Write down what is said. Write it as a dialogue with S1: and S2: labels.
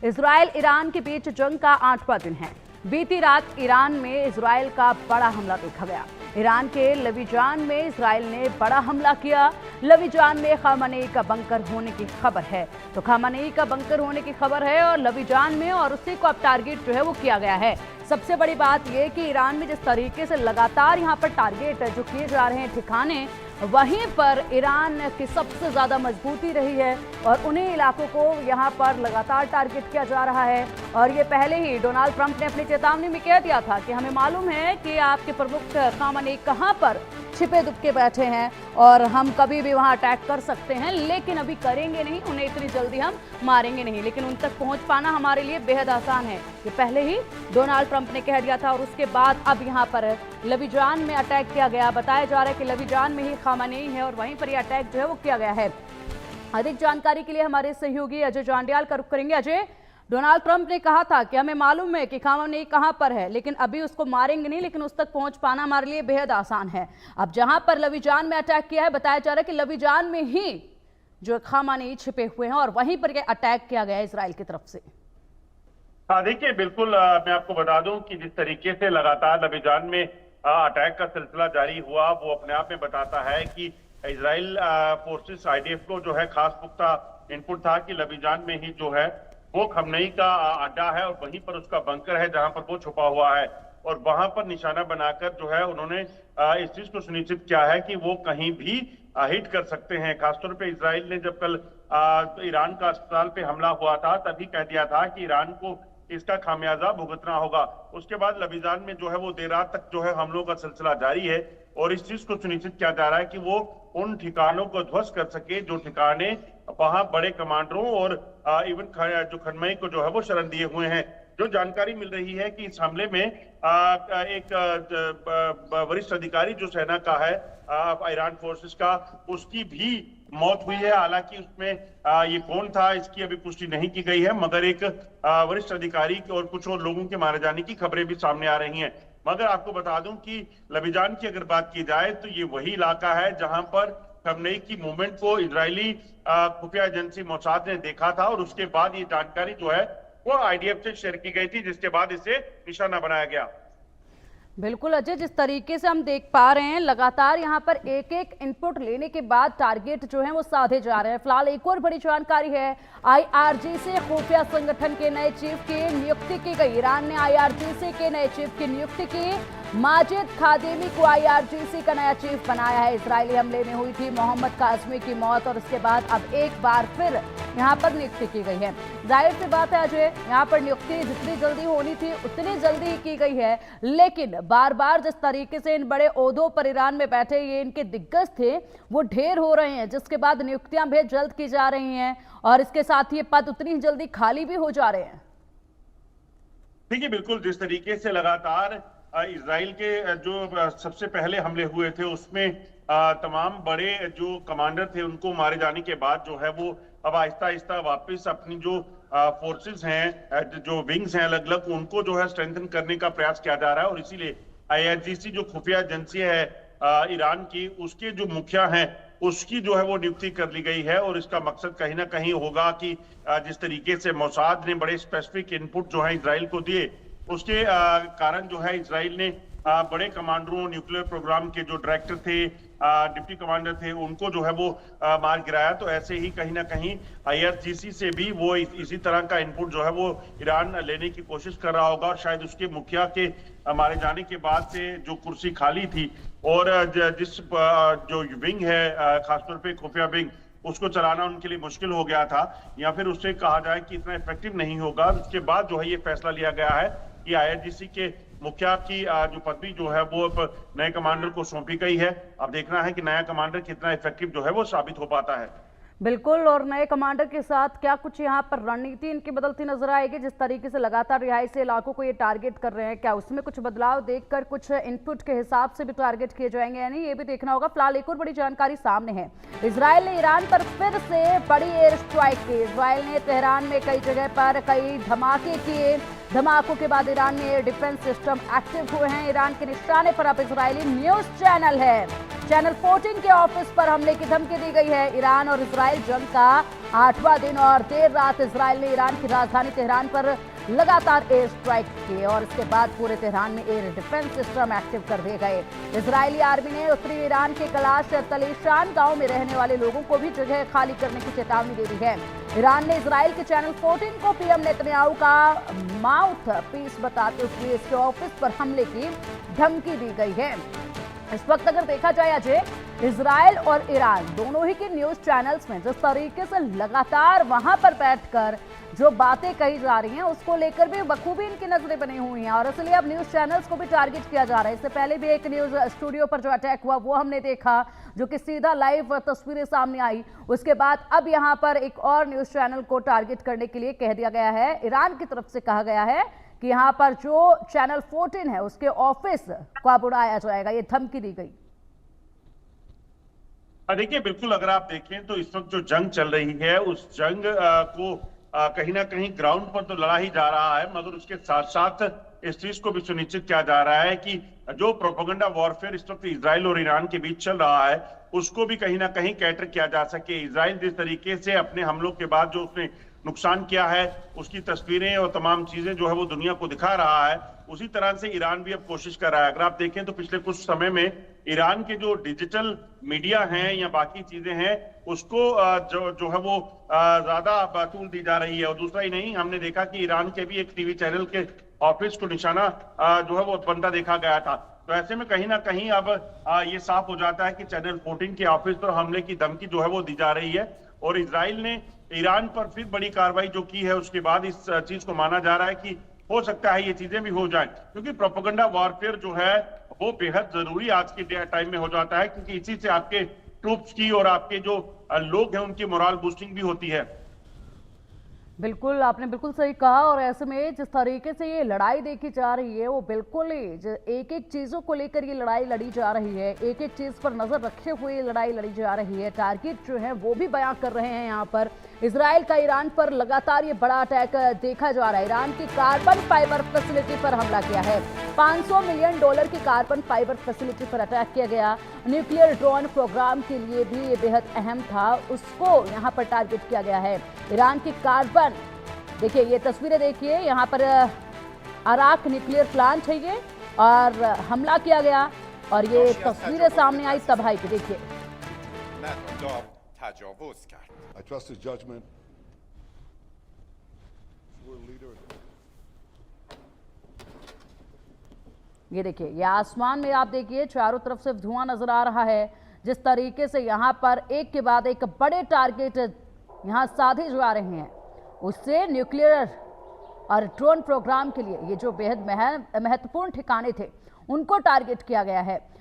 S1: Israel Iran के बीच जंग का 8वां दिन है। बीती रात ईरान में इजराइल का बड़ा हमला देखा गया। ईरान के लवीजान में इजराइल ने बड़ा हमला किया। लवीजान में खामेनेई का बंकर होने की खबर है, तो खामेनेई का बंकर होने की खबर है और लवीजान में, और उसी को अब टारगेट जो है वो किया गया है। सबसे बड़ी बात यह कि ईरान में जिस तरीके से लगातार यहाँ पर टारगेट जो किए जा रहे हैं ठिकाने, वहीं पर ईरान की सबसे ज्यादा मजबूती रही है और उन्हीं इलाकों को यहाँ पर लगातार टारगेट किया जा रहा है। और ये पहले ही डोनाल्ड ट्रंप ने अपनी चेतावनी में कह दिया था कि हमें मालूम है कि आपके प्रमुख खामेनेई कहाँ पर छिपे दुबके बैठे हैं और हम कभी भी वहां अटैक कर सकते हैं, लेकिन अभी करेंगे नहीं, उन्हें इतनी जल्दी हम मारेंगे नहीं, लेकिन उन तक पहुंच पाना हमारे लिए बेहद आसान है। ये पहले ही डोनाल्ड ट्रंप ने कह दिया था और उसके बाद अब यहाँ पर लवीजान में अटैक किया गया। बताया जा रहा है कि लवीजान में ही खामेनेई है और वहीं पर यह अटैक जो है वो किया गया है। अधिक जानकारी के लिए हमारे सहयोगी अजय जांडियाल का रुख करेंगे। अजय, डोनाल्ड ट्रंप ने कहा था कि हमें मालूम है कि खामेनेई कहां पर है, लेकिन अभी उसको मारेंगे नहीं, लेकिन उस तक पहुंच पाना हमारे लिए बेहद आसान है। अब जहां पर लवीजान में अटैक किया है, बताया जा रहा है कि लवीजान में ही जो खामेनेई छिपे हुए हैं और वहीं पर यह अटैक किया गया है इजराइल की तरफ से।
S2: हाँ, देखिए, बिल्कुल मैं आपको बता दूं कि जिस तरीके से लगातार लवीजान में अटैक का सिलसिला जारी हुआ, वो अपने आप में बताता है कि इजराइल फोर्सेस आईडीएफ को जो है खास पुख्ता इनपुट था कि लवीजान में ही जो है वो खामेनेई का अड्डा है और वहीं पर उसका बंकर है जहां पर वो छुपा हुआ है, और वहां पर निशाना बनाकर जो है उन्होंने इस चीज को सुनिश्चित किया है कि वो कहीं भी हिट कर सकते हैं। खासतौर पे इजराइल ने जब कल ईरान का अस्पताल पे हमला हुआ था तभी कह दिया था कि ईरान को इसका खामियाजा भुगतना होगा। उसके बाद लवीजान में जो है वो देर रात तक जो है हमलों का सिलसिला जारी है और इस चीज को सुनिश्चित किया जा रहा है कि वो उन ठिकानों को ध्वस्त कर सके जो ठिकाने वहां बड़े कमांडरों और इवन जो खामेनेई को जो है वो शरण दिए हुए हैं। जो जानकारी मिल रही है कि इस हमले में एक वरिष्ठ अधिकारी जो सेना का है ईरान फोर्सेस का, उसकी भी मौत हुई है। हालांकि उसमें ये कौन था इसकी अभी पुष्टि नहीं की गई है, मगर एक वरिष्ठ अधिकारी और कुछ और लोगों के मारे जाने की खबरें भी सामने आ रही हैं। मगर आपको बता दूं कि लवीजान की अगर बात की जाए तो ये वही इलाका है जहां पर खामेनेई की मूवमेंट को इजरायली खुफिया एजेंसी मोसाद ने देखा था और उसके बाद ये जानकारी जो है वो आईडीएफ से शेयर की गई थी, जिसके बाद इसे निशाना बनाया गया।
S1: बिल्कुल अजय, जिस तरीके से हम देख पा रहे हैं लगातार यहाँ पर एक एक इनपुट लेने के बाद टारगेट जो है वो साधे जा रहे हैं। फिलहाल एक और बड़ी जानकारी है, आईआरजीसी खुफिया संगठन के नए चीफ की नियुक्ति की गई। ईरान ने आईआरजीसी के नए चीफ की नियुक्ति की। माजिद खादेमी को आईआरजीसी का नया चीफ बनाया है। इजरायली हमले में हुई थी मोहम्मद काजमी की मौत और उसके बाद अब एक बार फिर यहाँ पर नियुक्ति की गई है। जाहिर सी बात है अजय, यहाँ पर नियुक्ति जितनी जल्दी होनी थी उतनी जल्दी ही की गई है, लेकिन बार बार जिस तरीके से इन बड़े ओहदों पर ईरान में बैठे ये इनके दिग्गज थे वो ढेर हो रहे हैं, जिसके बाद नियुक्तियां भी जल्द की जा रही हैं और इसके साथ ये पद उतनी जल्दी खाली भी हो जा रहे हैं।
S2: देखिए, बिल्कुल जिस तरीके से लगातार इजराइल के जो सबसे पहले हमले हुए थे उसमें तमाम बड़े जो कमांडर थे उनको मारे जाने के बाद जो है वो अब आहिस्ता आहिस्ता वापस अपनी जो फोर्सेस हैं, जो विंग्स हैं अलग अलग, उनको जो है स्ट्रेंथन करने का प्रयास किया जा रहा है। और इसीलिए आईआरजीसी जो खुफिया एजेंसी है ईरान की, उसके जो मुखिया हैं उसकी जो है वो नियुक्ति कर ली गई है। और इसका मकसद कहीं ना कहीं होगा कि जिस तरीके से मोसाद ने बड़े स्पेसिफिक इनपुट जो है इजराइल को दिए, उसके कारण जो है इजराइल ने बड़े कमांडरों, न्यूक्लियर प्रोग्राम के जो डायरेक्टर थे, डिप्टी कमांडर थे, उनको जो है वो मार गिराया। तो ऐसे ही कहीं ना कहीं आईआरजीसी से भी वो इसी तरह का इनपुट जो है वो ईरान लेने की कोशिश कर रहा होगा और शायद उसके मुखिया के मारे जाने के बाद से जो कुर्सी खाली थी और जिस जो विंग है खासतौर पे खुफिया विंग, उसको चलाना उनके लिए मुश्किल हो गया था, या फिर उससे कहा जाए कि इतना इफेक्टिव नहीं होगा। उसके बाद जो है ये फैसला लिया गया है कि आईआरजीसी के मुखिया की जो पदवी जो है वो अब नए कमांडर को सौंपी गई है। अब देखना है कि नया कमांडर कितना इफेक्टिव जो है वो साबित हो पाता है।
S1: बिल्कुल, और नए कमांडर के साथ क्या कुछ यहाँ पर रणनीति इनकी बदलती नजर आएगी? जिस तरीके से लगातार रिहायशी इलाकों को ये टारगेट कर रहे हैं, क्या उसमें कुछ बदलाव देखकर कुछ इनपुट के हिसाब से भी टारगेट किए जाएंगे या नहीं, ये भी देखना होगा। फिलहाल एक और बड़ी जानकारी सामने है, इजराइल ने ईरान पर फिर से बड़ी एयर स्ट्राइक की। इजराइल ने तेहरान में कई जगह पर कई धमाके किए। धमाकों के बाद ईरान में एयर डिफेंस सिस्टम एक्टिव हुए हैं। ईरान के निशाने पर अब इजरायली न्यूज चैनल है। चैनल 14 के ऑफिस पर हमले की धमकी दी गई है। ईरान और इजराइल जंग का 8वां दिन और देर रात इजराइल ने ईरान की राजधानी तेहरान पर लगातार एयर स्ट्राइक किए और इसके बाद पूरे तेहरान में एयर डिफेंस सिस्टम एक्टिव कर दिए गए। इजरायली आर्मी ने उत्तरी ईरान के कलाश तलीशान गांव में रहने वाले लोगों को भी जगह खाली करने की चेतावनी दे दी है। ईरान ने इजराइल के चैनल 14 को पीएम नेतन्याहू का माउथ पीस बताते हुए इसके ऑफिस पर हमले की धमकी दी गई है। इस वक्त अगर देखा जाए अजय, इजराइल और ईरान दोनों ही के न्यूज चैनल्स में जिस तरीके से लगातार वहां पर बैठकर जो बातें कही जा रही हैं उसको लेकर भी बखूबी इनकी नजरें बनी हुई हैं और इसलिए अब न्यूज चैनल्स को भी टारगेट किया जा रहा है। इससे पहले भी एक न्यूज स्टूडियो पर जो अटैक हुआ वो हमने देखा, जो कि सीधा लाइव तस्वीरें सामने आई। उसके बाद अब यहाँ पर एक और न्यूज चैनल को टारगेट करने के लिए कह दिया गया है। ईरान की तरफ से कहा गया है कि यहाँ पर जो चैनल 14 है उसके ऑफिस को अब उड़ाया जाएगा, ये धमकी दी गई।
S2: देखिए, बिल्कुल अगर आप देखें तो इस वक्त जो जंग चल रही है उस जंग को कहीं ना कहीं ग्राउंड पर तो लड़ा ही जा रहा है, मगर उसके साथ साथ इस चीज को भी सुनिश्चित किया जा रहा है कि जो प्रोपेगेंडा वॉरफेयर इस वक्त इजराइल और ईरान के बीच चल रहा है उसको भी कहीं ना कहीं कैटर किया जा सके। इजराइल जिस तरीके से अपने हमलों के बाद जो उसने नुकसान किया है उसकी तस्वीरें और तमाम चीजें जो है वो दुनिया को दिखा रहा है, उसी तरह से ईरान भी अब कोशिश कर रहा है। अगर आप देखें तो पिछले कुछ समय में ईरान के जो डिजिटल मीडिया हैं या बाकी चीजें हैं उसको जो है वो ज्यादा तूल दी जा रही है। और दूसरा ही नहीं, हमने देखा कि ईरान के भी एक टीवी चैनल के ऑफिस को निशाना जो है वो बनता देखा गया था। तो ऐसे में कहीं ना कहीं अब ये साफ हो जाता है कि चैनल 14 के ऑफिस पर हमले की धमकी जो है वो दी जा रही है और इजराइल ने ईरान पर फिर बड़ी कार्रवाई जो की है उसके बाद इस चीज को माना जा रहा है कि हो सकता है ये चीजें भी हो जाए, क्योंकि प्रोपेगेंडा वॉरफेयर जो है वो बेहद जरूरी आज के टाइम में हो जाता है, क्योंकि इसी से आपके ट्रूप्स की और आपके जो लोग हैं उनकी मोरल बूस्टिंग भी होती है।
S1: बिल्कुल, आपने बिल्कुल सही कहा। और ऐसे में जिस तरीके से ये लड़ाई देखी जा रही है वो बिल्कुल ही एक एक चीज़ों को लेकर ये लड़ाई लड़ी जा रही है, एक एक चीज़ पर नज़र रखे हुए ये लड़ाई लड़ी जा रही है। टारगेट जो है वो भी बयां कर रहे हैं यहाँ पर। इजराइल का ईरान पर लगातार ये बड़ा अटैक देखा जा रहा है। ईरान की कार्बन फाइबर फैसिलिटी पर हमला किया है। $500 मिलियन की कार्बन फाइबर फैसिलिटी पर अटैक किया गया। न्यूक्लियर ड्रोन प्रोग्राम के लिए भी ये बेहद अहम था, उसको यहाँ पर टारगेट किया गया है। ईरान की कार्बन, देखिए ये तस्वीरें देखिए, यहाँ पर अराक न्यूक्लियर प्लांट है ये और हमला किया गया और ये तस्वीरें सामने आई तबाही की। देखिए
S3: I trust his judgment. We're a leader.
S1: ये देखिए, ये आसमान में आप देखिए चारों तरफ से धुआं नजर आ रहा है। जिस तरीके से यहाँ पर एक के बाद एक बड़े टारगेट यहाँ साधे जा रहे हैं, उससे न्यूक्लियर और ड्रोन प्रोग्राम के लिए ये जो बेहद महत्वपूर्ण ठिकाने थे उनको टारगेट किया गया है।